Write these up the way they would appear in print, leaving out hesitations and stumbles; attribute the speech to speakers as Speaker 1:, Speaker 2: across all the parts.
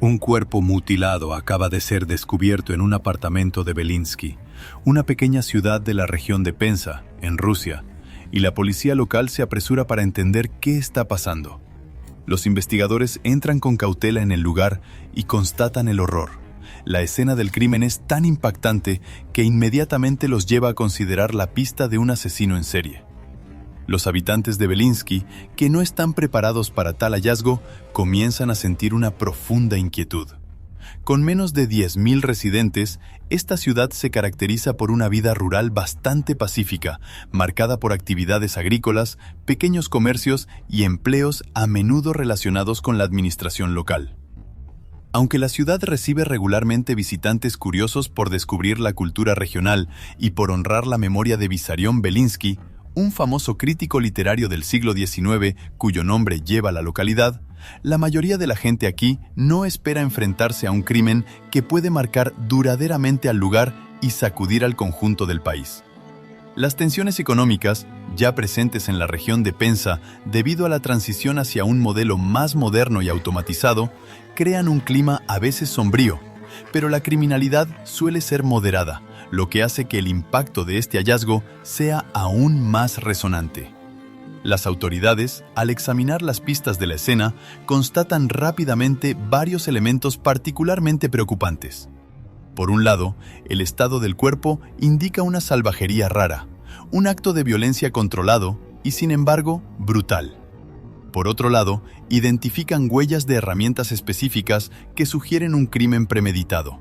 Speaker 1: Un cuerpo mutilado acaba de ser descubierto en un apartamento de Belinsky, una pequeña ciudad de la región de Penza, en Rusia, y la policía local se apresura para entender qué está pasando. Los investigadores entran con cautela en el lugar y constatan el horror. La escena del crimen es tan impactante que inmediatamente los lleva a considerar la pista de un asesino en serie. Los habitantes de Belinsky, que no están preparados para tal hallazgo, comienzan a sentir una profunda inquietud. Con menos de 10.000 residentes, esta ciudad se caracteriza por una vida rural bastante pacífica, marcada por actividades agrícolas, pequeños comercios y empleos a menudo relacionados con la administración local. Aunque la ciudad recibe regularmente visitantes curiosos por descubrir la cultura regional y por honrar la memoria de Vissarion Belinsky, un famoso crítico literario del siglo XIX cuyo nombre lleva la localidad, la mayoría de la gente aquí no espera enfrentarse a un crimen que puede marcar duraderamente al lugar y sacudir al conjunto del país. Las tensiones económicas, ya presentes en la región de Penza debido a la transición hacia un modelo más moderno y automatizado, crean un clima a veces sombrío, pero la criminalidad suele ser moderada, lo que hace que el impacto de este hallazgo sea aún más resonante. Las autoridades, al examinar las pistas de la escena, constatan rápidamente varios elementos particularmente preocupantes. Por un lado, el estado del cuerpo indica una salvajería rara, un acto de violencia controlado y, sin embargo, brutal. Por otro lado, identifican huellas de herramientas específicas que sugieren un crimen premeditado.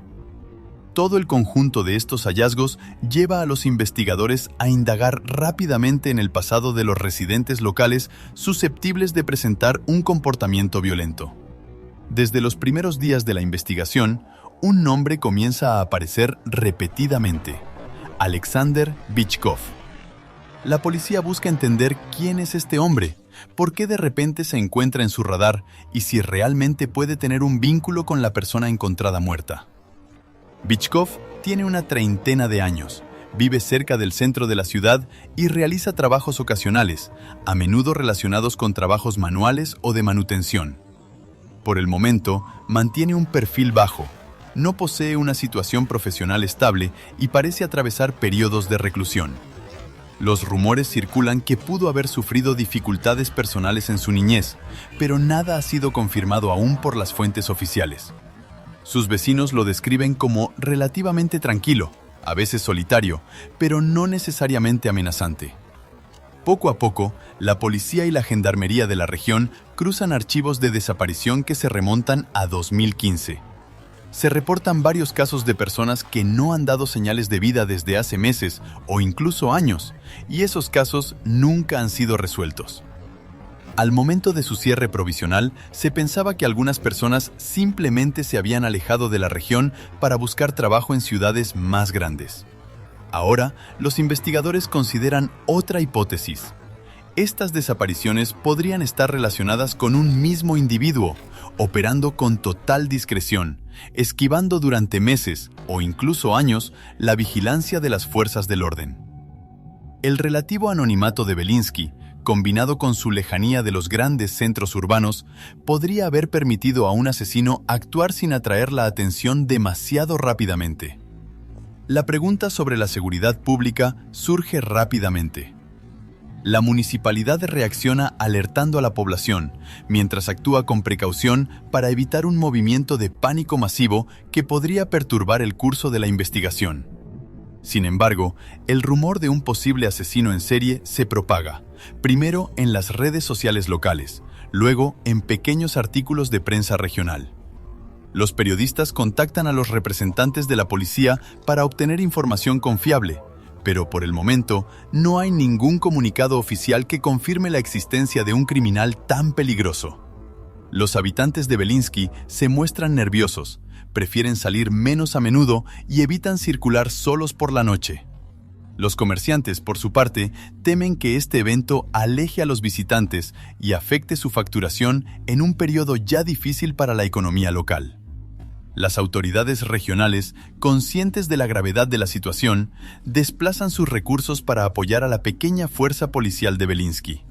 Speaker 1: Todo el conjunto de estos hallazgos lleva a los investigadores a indagar rápidamente en el pasado de los residentes locales susceptibles de presentar un comportamiento violento. Desde los primeros días de la investigación, un nombre comienza a aparecer repetidamente: Alexander Bychkov. La policía busca entender quién es este hombre, por qué de repente se encuentra en su radar y si realmente puede tener un vínculo con la persona encontrada muerta. Bychkov tiene una treintena de años, vive cerca del centro de la ciudad y realiza trabajos ocasionales, a menudo relacionados con trabajos manuales o de manutención. Por el momento, mantiene un perfil bajo, no posee una situación profesional estable y parece atravesar periodos de reclusión. Los rumores circulan que pudo haber sufrido dificultades personales en su niñez, pero nada ha sido confirmado aún por las fuentes oficiales. Sus vecinos lo describen como relativamente tranquilo, a veces solitario, pero no necesariamente amenazante. Poco a poco, la policía y la gendarmería de la región cruzan archivos de desaparición que se remontan a 2015. Se reportan varios casos de personas que no han dado señales de vida desde hace meses o incluso años, y esos casos nunca han sido resueltos. Al momento de su cierre provisional, se pensaba que algunas personas simplemente se habían alejado de la región para buscar trabajo en ciudades más grandes. Ahora, los investigadores consideran otra hipótesis. Estas desapariciones podrían estar relacionadas con un mismo individuo, operando con total discreción, esquivando durante meses o incluso años la vigilancia de las fuerzas del orden. El relativo anonimato de Belinsky, combinado con su lejanía de los grandes centros urbanos, podría haber permitido a un asesino actuar sin atraer la atención demasiado rápidamente. La pregunta sobre la seguridad pública surge rápidamente. La municipalidad reacciona alertando a la población, mientras actúa con precaución para evitar un movimiento de pánico masivo que podría perturbar el curso de la investigación. Sin embargo, el rumor de un posible asesino en serie se propaga, primero en las redes sociales locales, luego en pequeños artículos de prensa regional. Los periodistas contactan a los representantes de la policía para obtener información confiable, pero por el momento no hay ningún comunicado oficial que confirme la existencia de un criminal tan peligroso. Los habitantes de Belinsky se muestran nerviosos, prefieren salir menos a menudo y evitan circular solos por la noche. Los comerciantes, por su parte, temen que este evento aleje a los visitantes y afecte su facturación en un periodo ya difícil para la economía local. Las autoridades regionales, conscientes de la gravedad de la situación, desplazan sus recursos para apoyar a la pequeña fuerza policial de Belinsky.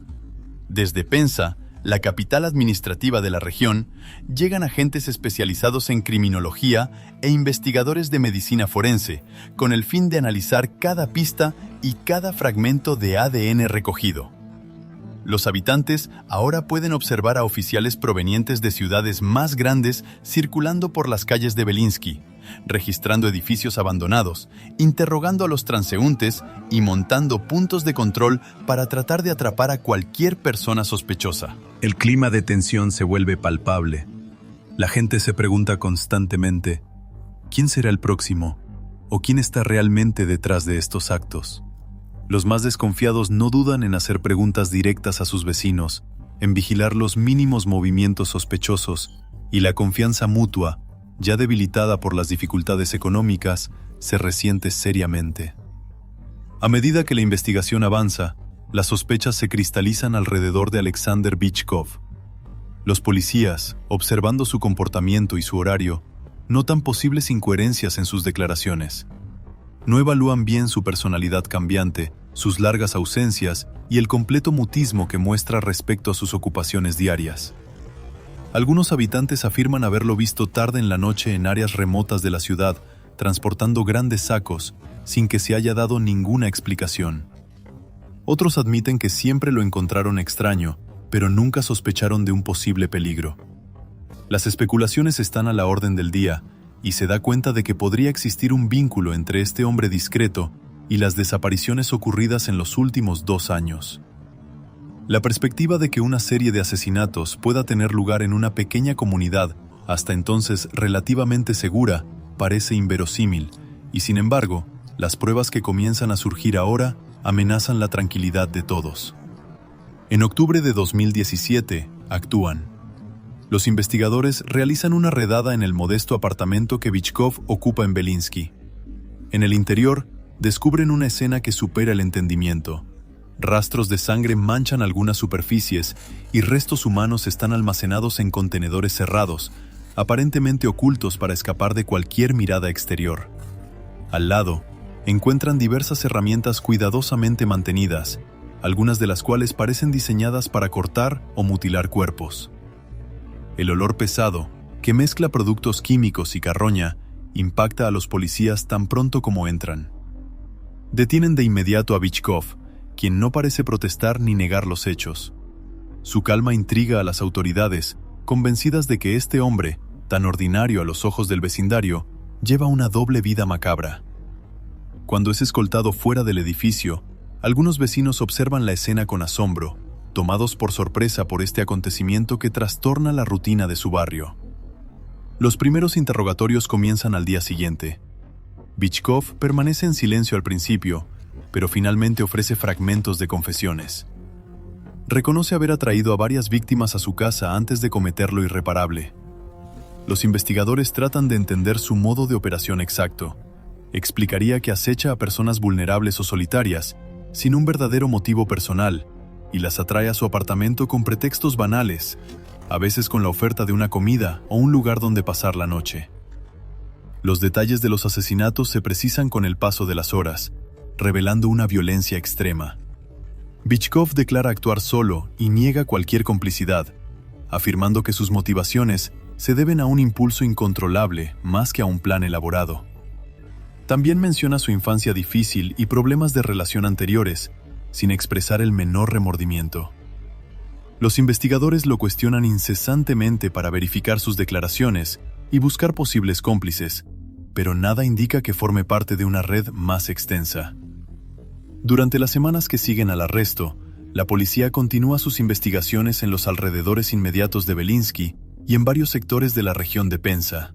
Speaker 1: Desde Penza, la capital administrativa de la región, llegan agentes especializados en criminología e investigadores de medicina forense, con el fin de analizar cada pista y cada fragmento de ADN recogido. Los habitantes ahora pueden observar a oficiales provenientes de ciudades más grandes circulando por las calles de Belinsky, registrando edificios abandonados, interrogando a los transeúntes y montando puntos de control para tratar de atrapar a cualquier persona sospechosa. El clima de tensión se vuelve palpable. La gente se pregunta constantemente, ¿quién será el próximo? ¿O quién está realmente detrás de estos actos? Los más desconfiados no dudan en hacer preguntas directas a sus vecinos, en vigilar los mínimos movimientos sospechosos, y la confianza mutua, ya debilitada por las dificultades económicas, se resiente seriamente. A medida que la investigación avanza, las sospechas se cristalizan alrededor de Alexander Bychkov. Los policías, observando su comportamiento y su horario, notan posibles incoherencias en sus declaraciones. No evalúan bien su personalidad cambiante, sus largas ausencias y el completo mutismo que muestra respecto a sus ocupaciones diarias. Algunos habitantes afirman haberlo visto tarde en la noche en áreas remotas de la ciudad, transportando grandes sacos, sin que se haya dado ninguna explicación. Otros admiten que siempre lo encontraron extraño, pero nunca sospecharon de un posible peligro. Las especulaciones están a la orden del día, y se da cuenta de que podría existir un vínculo entre este hombre discreto y las desapariciones ocurridas en los últimos 2 años. La perspectiva de que una serie de asesinatos pueda tener lugar en una pequeña comunidad, hasta entonces relativamente segura, parece inverosímil, y sin embargo, las pruebas que comienzan a surgir ahora amenazan la tranquilidad de todos. En octubre de 2017, actúan. Los investigadores realizan una redada en el modesto apartamento que Bychkov ocupa en Belinsky. En el interior, descubren una escena que supera el entendimiento. Rastros de sangre manchan algunas superficies y restos humanos están almacenados en contenedores cerrados, aparentemente ocultos para escapar de cualquier mirada exterior. Al lado, encuentran diversas herramientas cuidadosamente mantenidas, algunas de las cuales parecen diseñadas para cortar o mutilar cuerpos. El olor pesado, que mezcla productos químicos y carroña, impacta a los policías tan pronto como entran. Detienen de inmediato a Bychkov, quien no parece protestar ni negar los hechos. Su calma intriga a las autoridades, convencidas de que este hombre, tan ordinario a los ojos del vecindario, lleva una doble vida macabra. Cuando es escoltado fuera del edificio, algunos vecinos observan la escena con asombro, tomados por sorpresa por este acontecimiento que trastorna la rutina de su barrio. Los primeros interrogatorios comienzan al día siguiente. Bychkov permanece en silencio al principio, pero finalmente ofrece fragmentos de confesiones. Reconoce haber atraído a varias víctimas a su casa antes de cometer lo irreparable. Los investigadores tratan de entender su modo de operación exacto. Explicaría que acecha a personas vulnerables o solitarias, sin un verdadero motivo personal, y las atrae a su apartamento con pretextos banales, a veces con la oferta de una comida o un lugar donde pasar la noche. Los detalles de los asesinatos se precisan con el paso de las horas, revelando una violencia extrema. Bychkov declara actuar solo y niega cualquier complicidad, afirmando que sus motivaciones se deben a un impulso incontrolable más que a un plan elaborado. También menciona su infancia difícil y problemas de relación anteriores, sin expresar el menor remordimiento. Los investigadores lo cuestionan incesantemente para verificar sus declaraciones y buscar posibles cómplices, pero nada indica que forme parte de una red más extensa. Durante las semanas que siguen al arresto, la policía continúa sus investigaciones en los alrededores inmediatos de Belinsky y en varios sectores de la región de Penza.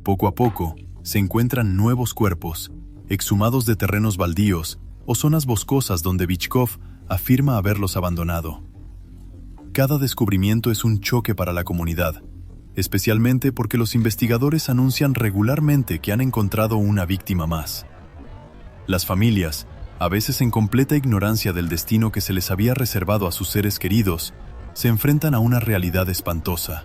Speaker 1: Poco a poco, se encuentran nuevos cuerpos, exhumados de terrenos baldíos o zonas boscosas donde Bychkov afirma haberlos abandonado. Cada descubrimiento es un choque para la comunidad, especialmente porque los investigadores anuncian regularmente que han encontrado una víctima más. Las familias, a veces en completa ignorancia del destino que se les había reservado a sus seres queridos, se enfrentan a una realidad espantosa.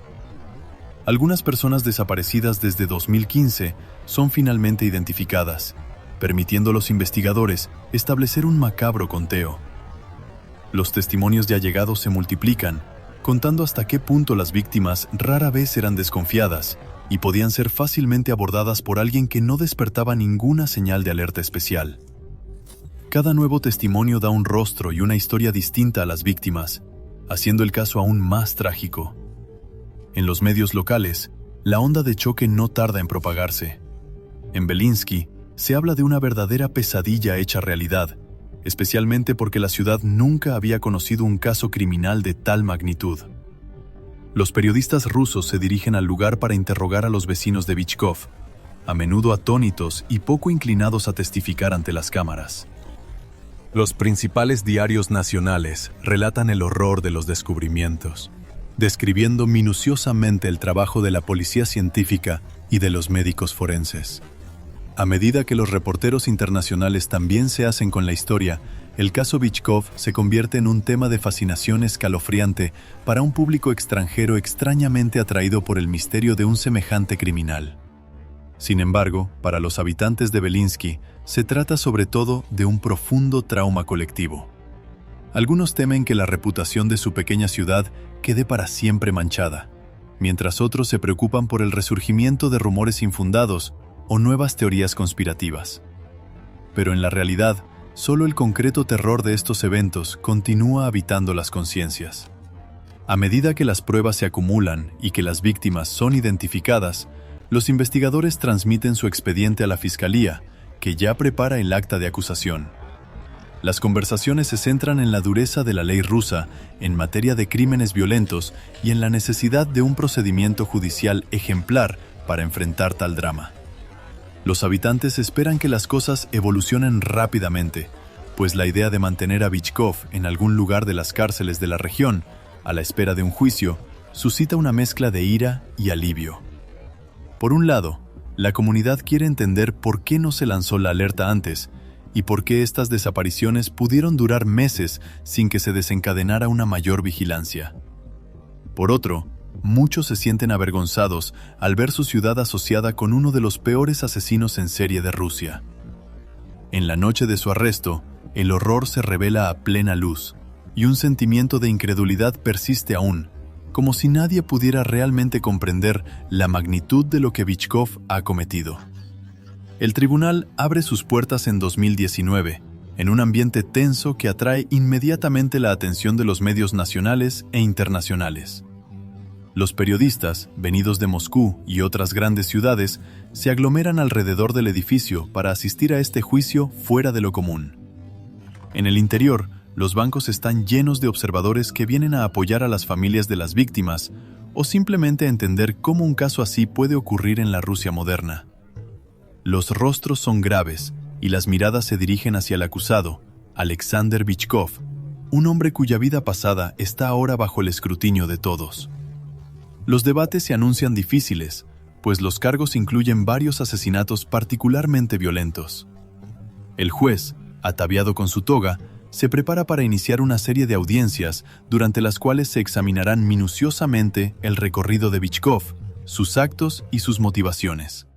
Speaker 1: Algunas personas desaparecidas desde 2015 son finalmente identificadas, permitiendo a los investigadores establecer un macabro conteo. Los testimonios de allegados se multiplican, contando hasta qué punto las víctimas rara vez eran desconfiadas y podían ser fácilmente abordadas por alguien que no despertaba ninguna señal de alerta especial. Cada nuevo testimonio da un rostro y una historia distinta a las víctimas, haciendo el caso aún más trágico. En los medios locales, la onda de choque no tarda en propagarse. En Beliński se habla de una verdadera pesadilla hecha realidad, especialmente porque la ciudad nunca había conocido un caso criminal de tal magnitud. Los periodistas rusos se dirigen al lugar para interrogar a los vecinos de Bychkov, a menudo atónitos y poco inclinados a testificar ante las cámaras. Los principales diarios nacionales relatan el horror de los descubrimientos, describiendo minuciosamente el trabajo de la policía científica y de los médicos forenses. A medida que los reporteros internacionales también se hacen con la historia, el caso Bychkov se convierte en un tema de fascinación escalofriante para un público extranjero extrañamente atraído por el misterio de un semejante criminal. Sin embargo, para los habitantes de Beliński, se trata sobre todo de un profundo trauma colectivo. Algunos temen que la reputación de su pequeña ciudad quede para siempre manchada, mientras otros se preocupan por el resurgimiento de rumores infundados o nuevas teorías conspirativas. Pero en la realidad, solo el concreto terror de estos eventos continúa habitando las conciencias. A medida que las pruebas se acumulan y que las víctimas son identificadas, los investigadores transmiten su expediente a la Fiscalía, que ya prepara el acta de acusación. Las conversaciones se centran en la dureza de la ley rusa en materia de crímenes violentos y en la necesidad de un procedimiento judicial ejemplar para enfrentar tal drama. Los habitantes esperan que las cosas evolucionen rápidamente, pues la idea de mantener a Bychkov en algún lugar de las cárceles de la región, a la espera de un juicio, suscita una mezcla de ira y alivio. Por un lado, la comunidad quiere entender por qué no se lanzó la alerta antes y por qué estas desapariciones pudieron durar meses sin que se desencadenara una mayor vigilancia. Por otro, muchos se sienten avergonzados al ver su ciudad asociada con uno de los peores asesinos en serie de Rusia. En la noche de su arresto, el horror se revela a plena luz y un sentimiento de incredulidad persiste aún, como si nadie pudiera realmente comprender la magnitud de lo que Bychkov ha cometido. El tribunal abre sus puertas en 2019, en un ambiente tenso que atrae inmediatamente la atención de los medios nacionales e internacionales. Los periodistas, venidos de Moscú y otras grandes ciudades, se aglomeran alrededor del edificio para asistir a este juicio fuera de lo común. En el interior, los bancos están llenos de observadores que vienen a apoyar a las familias de las víctimas o simplemente a entender cómo un caso así puede ocurrir en la Rusia moderna. Los rostros son graves y las miradas se dirigen hacia el acusado, Alexander Bychkov, un hombre cuya vida pasada está ahora bajo el escrutinio de todos. Los debates se anuncian difíciles, pues los cargos incluyen varios asesinatos particularmente violentos. El juez, ataviado con su toga, se prepara para iniciar una serie de audiencias durante las cuales se examinarán minuciosamente el recorrido de Bychkov, sus actos y sus motivaciones.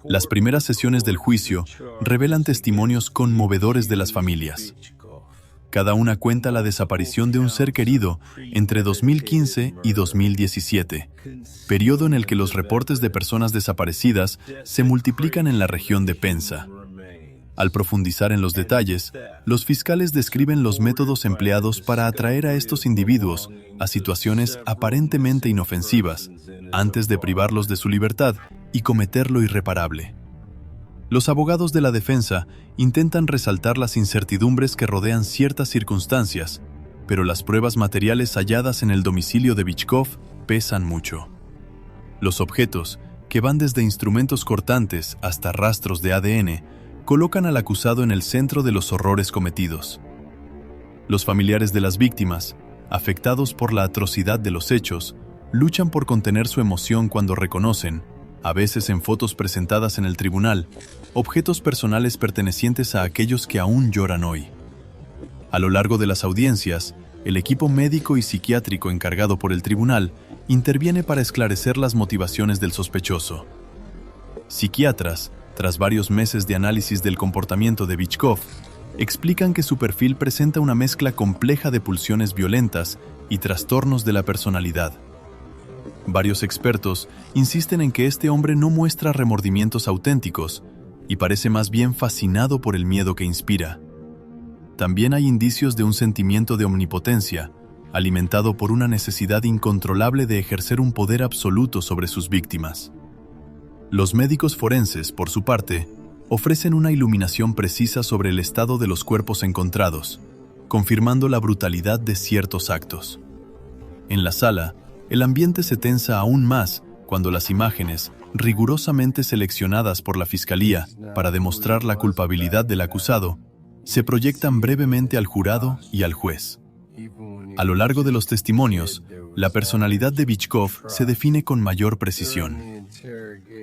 Speaker 1: Las primeras sesiones del juicio revelan testimonios conmovedores de las familias. Cada una cuenta la desaparición de un ser querido entre 2015 y 2017, periodo en el que los reportes de personas desaparecidas se multiplican en la región de Penza. Al profundizar en los detalles, los fiscales describen los métodos empleados para atraer a estos individuos a situaciones aparentemente inofensivas, antes de privarlos de su libertad y cometer lo irreparable. Los abogados de la defensa intentan resaltar las incertidumbres que rodean ciertas circunstancias, pero las pruebas materiales halladas en el domicilio de Bychkov pesan mucho. Los objetos, que van desde instrumentos cortantes hasta rastros de ADN, colocan al acusado en el centro de los horrores cometidos. Los familiares de las víctimas, afectados por la atrocidad de los hechos, luchan por contener su emoción cuando reconocen, a veces en fotos presentadas en el tribunal, objetos personales pertenecientes a aquellos que aún lloran hoy. A lo largo de las audiencias, el equipo médico y psiquiátrico encargado por el tribunal interviene para esclarecer las motivaciones del sospechoso. Psiquiatras, tras varios meses de análisis del comportamiento de Bychkov, explican que su perfil presenta una mezcla compleja de pulsiones violentas y trastornos de la personalidad. Varios expertos insisten en que este hombre no muestra remordimientos auténticos y parece más bien fascinado por el miedo que inspira. También hay indicios de un sentimiento de omnipotencia, alimentado por una necesidad incontrolable de ejercer un poder absoluto sobre sus víctimas. Los médicos forenses, por su parte, ofrecen una iluminación precisa sobre el estado de los cuerpos encontrados, confirmando la brutalidad de ciertos actos. En la sala, el ambiente se tensa aún más cuando las imágenes, rigurosamente seleccionadas por la Fiscalía para demostrar la culpabilidad del acusado, se proyectan brevemente al jurado y al juez. A lo largo de los testimonios, la personalidad de Bychkov se define con mayor precisión.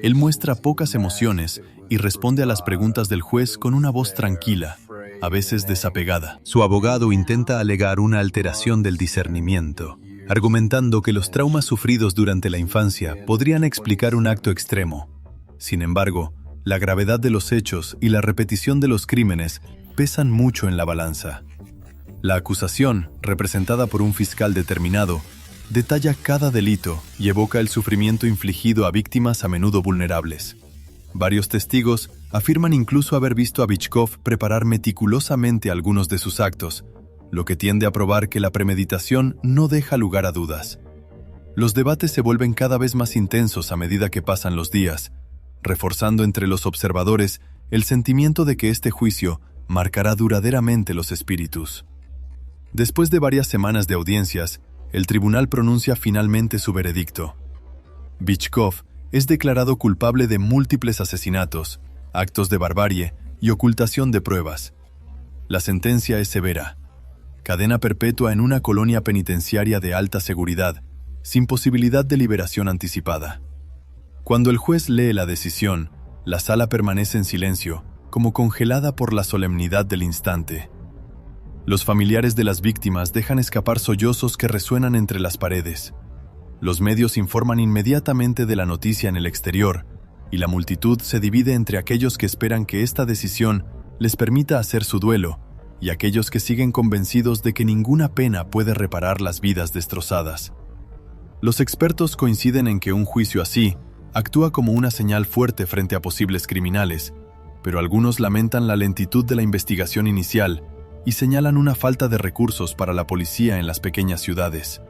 Speaker 1: Él muestra pocas emociones y responde a las preguntas del juez con una voz tranquila, a veces desapegada. Su abogado intenta alegar una alteración del discernimiento, argumentando que los traumas sufridos durante la infancia podrían explicar un acto extremo. Sin embargo, la gravedad de los hechos y la repetición de los crímenes pesan mucho en la balanza. La acusación, representada por un fiscal determinado, detalla cada delito y evoca el sufrimiento infligido a víctimas a menudo vulnerables. Varios testigos afirman incluso haber visto a Bychkov preparar meticulosamente algunos de sus actos, lo que tiende a probar que la premeditación no deja lugar a dudas. Los debates se vuelven cada vez más intensos a medida que pasan los días, reforzando entre los observadores el sentimiento de que este juicio marcará duraderamente los espíritus. Después de varias semanas de audiencias, el tribunal pronuncia finalmente su veredicto. Bychkov es declarado culpable de múltiples asesinatos, actos de barbarie y ocultación de pruebas. La sentencia es severa: cadena perpetua en una colonia penitenciaria de alta seguridad, sin posibilidad de liberación anticipada. Cuando el juez lee la decisión, la sala permanece en silencio, como congelada por la solemnidad del instante. Los familiares de las víctimas dejan escapar sollozos que resuenan entre las paredes. Los medios informan inmediatamente de la noticia en el exterior, y la multitud se divide entre aquellos que esperan que esta decisión les permita hacer su duelo, y aquellos que siguen convencidos de que ninguna pena puede reparar las vidas destrozadas. Los expertos coinciden en que un juicio así actúa como una señal fuerte frente a posibles criminales, pero algunos lamentan la lentitud de la investigación inicial y señalan una falta de recursos para la policía en las pequeñas ciudades.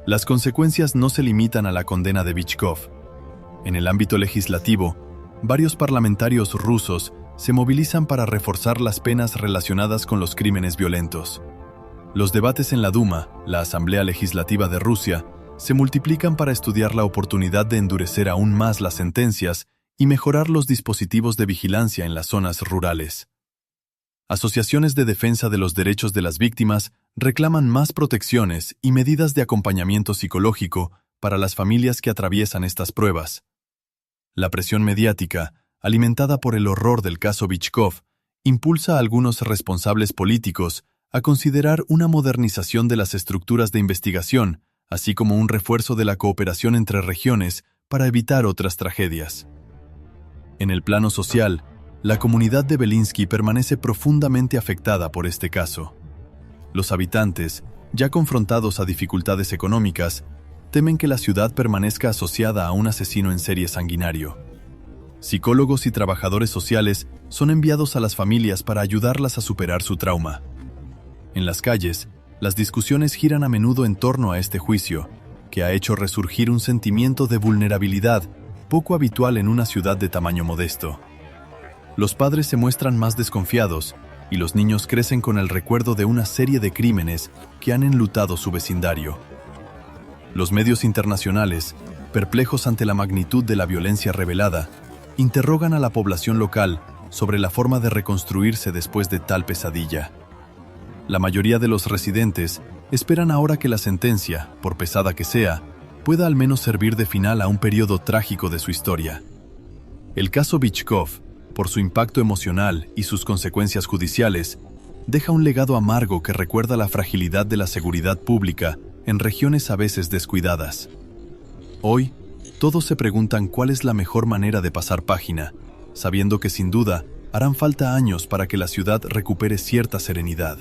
Speaker 1: Las consecuencias no se limitan a la condena de Bychkov. En el ámbito legislativo, varios parlamentarios rusos se movilizan para reforzar las penas relacionadas con los crímenes violentos. Los debates en la Duma, la Asamblea Legislativa de Rusia, se multiplican para estudiar la oportunidad de endurecer aún más las sentencias y mejorar los dispositivos de vigilancia en las zonas rurales. Asociaciones de defensa de los derechos de las víctimas reclaman más protecciones y medidas de acompañamiento psicológico para las familias que atraviesan estas pruebas. La presión mediática, alimentada por el horror del caso Bychkov, impulsa a algunos responsables políticos a considerar una modernización de las estructuras de investigación, así como un refuerzo de la cooperación entre regiones para evitar otras tragedias. En el plano social, la comunidad de Belinsky permanece profundamente afectada por este caso. Los habitantes, ya confrontados a dificultades económicas, temen que la ciudad permanezca asociada a un asesino en serie sanguinario. Psicólogos y trabajadores sociales son enviados a las familias para ayudarlas a superar su trauma. En las calles, las discusiones giran a menudo en torno a este juicio, que ha hecho resurgir un sentimiento de vulnerabilidad poco habitual en una ciudad de tamaño modesto. Los padres se muestran más desconfiados y los niños crecen con el recuerdo de una serie de crímenes que han enlutado su vecindario. Los medios internacionales, perplejos ante la magnitud de la violencia revelada, interrogan a la población local sobre la forma de reconstruirse después de tal pesadilla. La mayoría de los residentes esperan ahora que la sentencia, por pesada que sea, pueda al menos servir de final a un periodo trágico de su historia. El caso Bychkov, por su impacto emocional y sus consecuencias judiciales, deja un legado amargo que recuerda la fragilidad de la seguridad pública en regiones a veces descuidadas. Hoy, todos se preguntan cuál es la mejor manera de pasar página, sabiendo que sin duda Harán falta años para que la ciudad recupere cierta serenidad.